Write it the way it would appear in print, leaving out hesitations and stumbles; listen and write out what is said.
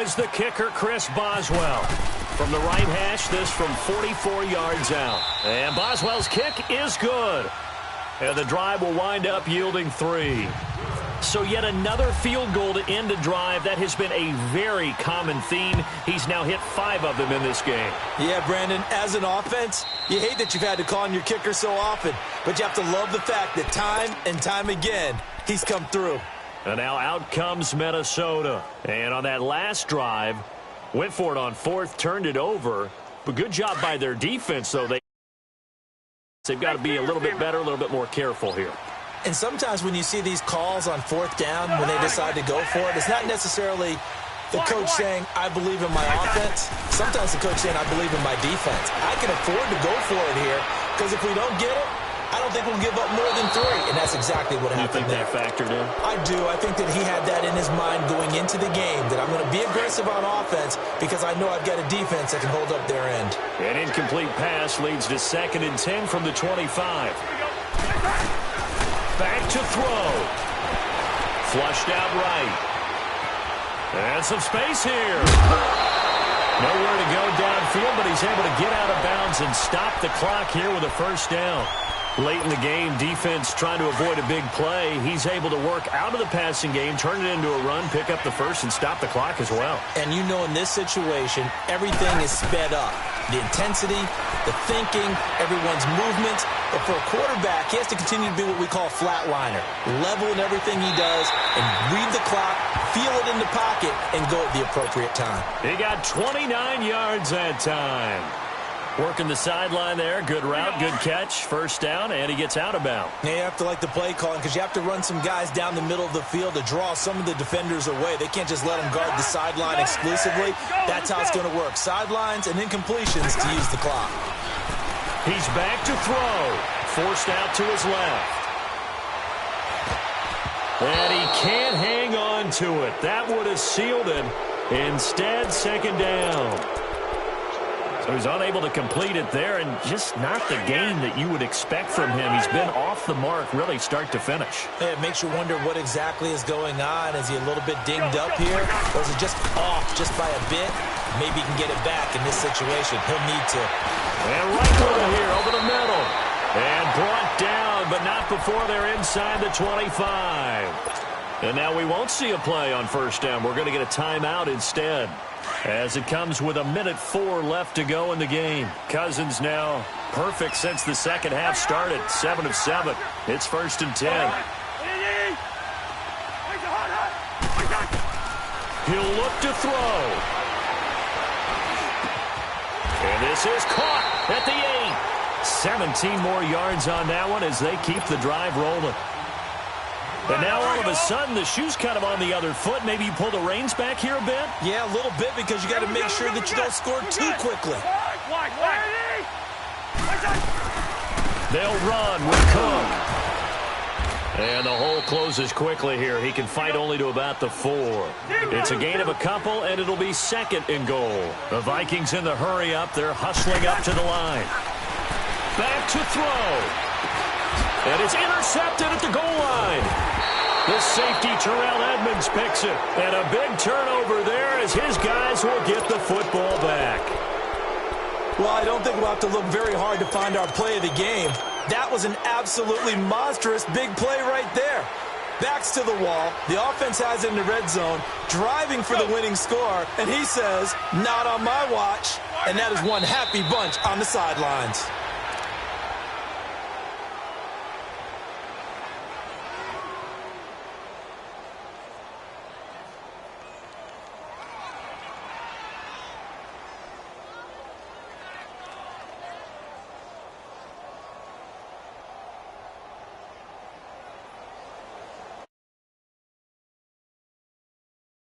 is the kicker, Chris Boswell. From the right hash, this from 44 yards out. And Boswell's kick is good. And the drive will wind up yielding 3. So yet another field goal to end a drive. That has been a very common theme. He's now hit 5 of them in this game. Yeah, Brandon, as an offense, you hate that you've had to call on your kicker so often. But you have to love the fact that time and time again, he's come through. And now out comes Minnesota. And on that last drive, went for it on 4th, turned it over. But good job by their defense, though. They've got to be a little bit better, a little bit more careful here. And sometimes when you see these calls on 4th down, when they decide to go for it, it's not necessarily the coach saying, I believe in my offense. Sometimes the coach saying, I believe in my defense. I can afford to go for it here because if we don't get it, I don't think we'll give up more than 3, and that's exactly what happened there. You think that factored in? I do. I think that he had that in his mind going into the game, that I'm going to be aggressive on offense because I know I've got a defense that can hold up their end. An incomplete pass leads to 2nd and 10 from the 25. Back to throw. Flushed out right. And some space here. Nowhere to go downfield, but he's able to get out of bounds and stop the clock here with a 1st down. Late in the game, defense trying to avoid a big play. He's able to work out of the passing game, turn it into a run, pick up the 1st, and stop the clock as well. And you know in this situation, everything is sped up. The intensity, the thinking, everyone's movements. But for a quarterback, he has to continue to be what we call a flatliner. Level in everything he does and read the clock, feel it in the pocket, and go at the appropriate time. He got 29 yards that time. Working the sideline there. Good route, good catch. 1st down, and he gets out of bounds. Yeah, you have to like the play calling because you have to run some guys down the middle of the field to draw some of the defenders away. They can't just let them guard the sideline exclusively. That's how it's going to work. Sidelines and incompletions to use the clock. He's back to throw. Forced out to his left. And he can't hang on to it. That would have sealed it. Instead, 2nd down. So he's unable to complete it there, and just not the game that you would expect from him. He's been off the mark really start to finish. Yeah, it makes you wonder what exactly is going on. Is he a little bit dinged up here, or is it just off just by a bit? Maybe he can get it back in this situation. He'll need to. And right over here, over the middle. And brought down, but not before they're inside the 25. And now we won't see a play on 1st down. We're going to get a timeout instead, as it comes with 1:04 left to go in the game. Cousins now perfect since the 2nd half started. 7 of 7. It's 1st and 10. He'll look to throw. And this is caught at the 8. 17 more yards on that one as they keep the drive rolling. And now all of a sudden the shoe's kind of on the other foot. Maybe you pull the reins back here a bit? Yeah, a little bit because you got to make sure that you don't score too quickly. They'll run with Cook. And the hole closes quickly here. He can fight only to about the 4. It's a gain of a couple, and it'll be 2nd and goal. The Vikings in the hurry up. They're hustling up to the line. Back to throw. And it's intercepted at the goal line. The safety, Terrell Edmonds, picks it. And a big turnover there as his guys will get the football back. Well, I don't think we'll have to look very hard to find our play of the game. That was an absolutely monstrous big play right there. Backs to the wall. The offense has it in the red zone, driving for the winning score. And he says, not on my watch. And that is one happy bunch on the sidelines.